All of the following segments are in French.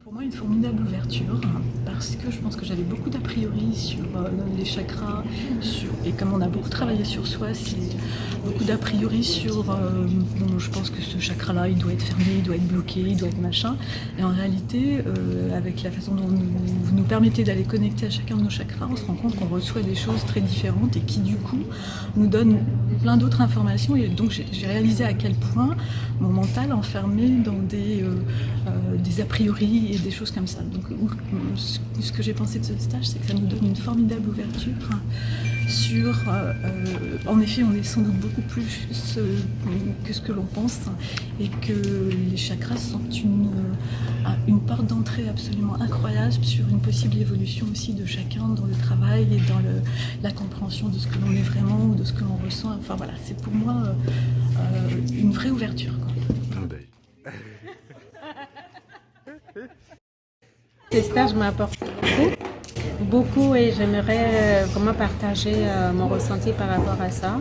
Pour moi, une formidable ouverture, parce que je pense que j'avais beaucoup d'a priori sur les chakras, et comme on a beaucoup travaillé sur soi, c'est beaucoup d'a priori sur bon, je pense que ce chakra-là, il doit être fermé, il doit être bloqué, il doit être machin. Et en réalité, avec la façon dont vous nous permettez d'aller connecter à chacun de nos chakras, on se rend compte qu'on reçoit des choses très différentes et qui, du coup, nous donnent plein d'autres informations. Et donc, j'ai réalisé à quel point mon mental enfermé dans des a priori et des choses comme ça. Donc ce que j'ai pensé de ce stage, c'est que ça nous donne une formidable ouverture sur... en effet, on est sans doute beaucoup plus que ce que l'on pense, et que les chakras sont une porte d'entrée absolument incroyable sur une possible évolution aussi de chacun dans le travail et dans la compréhension de ce que l'on est vraiment ou de ce que l'on ressent. Enfin voilà, c'est pour moi une vraie ouverture, quoi. Ces stages m'apportent beaucoup et j'aimerais vraiment partager mon ressenti par rapport à ça.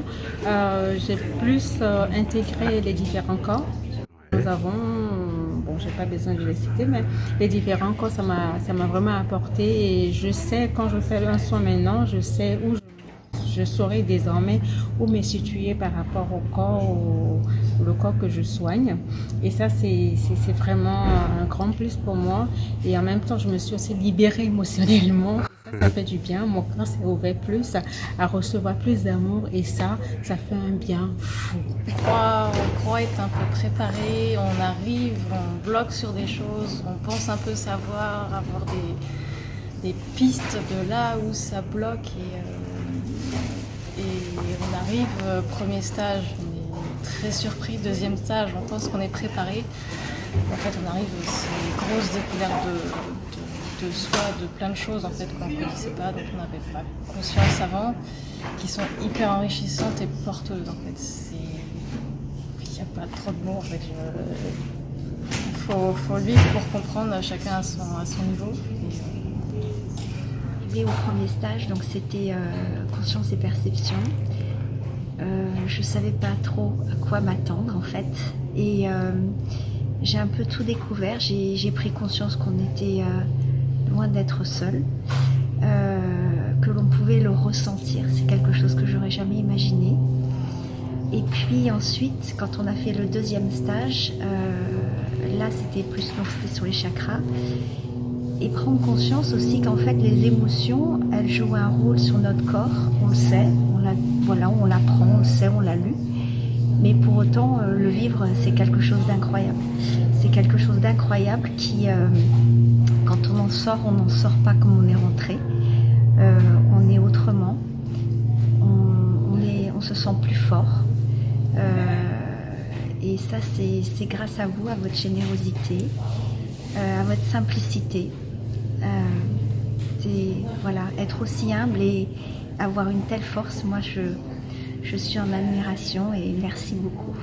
J'ai plus intégré les différents corps. Nous avons, bon, j'ai pas besoin de les citer, mais les différents corps, ça m'a vraiment apporté, et je sais, quand je fais un soin maintenant, je sais où je saurai désormais où me situer par rapport au corps, le corps que je soigne. Et ça, c'est vraiment un grand plus pour moi. Et en même temps, je me suis aussi libérée émotionnellement. Ça fait du bien. Mon cœur s'est ouvert plus à recevoir plus d'amour. Et ça fait un bien fou. On croit être un peu préparé. On arrive, on bloque sur des choses. On pense un peu savoir, avoir des pistes de là où ça bloque. Et on arrive, premier stage, on est très surpris, deuxième stage, on pense qu'on est préparé. En fait, on arrive, c'est une grosse découverte de soi, de plein de choses en fait qu'on ne connaissait pas, dont on n'avait pas conscience avant, qui sont hyper enrichissantes et porteuses. En fait, il n'y a pas trop de mots en fait. Il faut le vivre pour comprendre, chacun à son niveau. Au premier stage, donc c'était conscience et perception. Je savais pas trop à quoi m'attendre en fait, et j'ai un peu tout découvert. J'ai pris conscience qu'on était loin d'être seul, que l'on pouvait le ressentir. C'est quelque chose que j'aurais jamais imaginé. Et puis ensuite, quand on a fait le deuxième stage, là c'était plus, donc c'était sur les chakras. Et prendre conscience aussi qu'en fait les émotions, elles jouent un rôle sur notre corps, on le sait, on l'apprend, on le sait, on l'a lu, mais pour autant le vivre, c'est quelque chose d'incroyable. C'est quelque chose d'incroyable qui, quand on n'en sort pas comme on est rentré, on est autrement, on se sent plus fort, et ça c'est grâce à vous, à votre générosité, à votre simplicité. Voilà, être aussi humble et avoir une telle force, moi je suis en admiration, et merci beaucoup.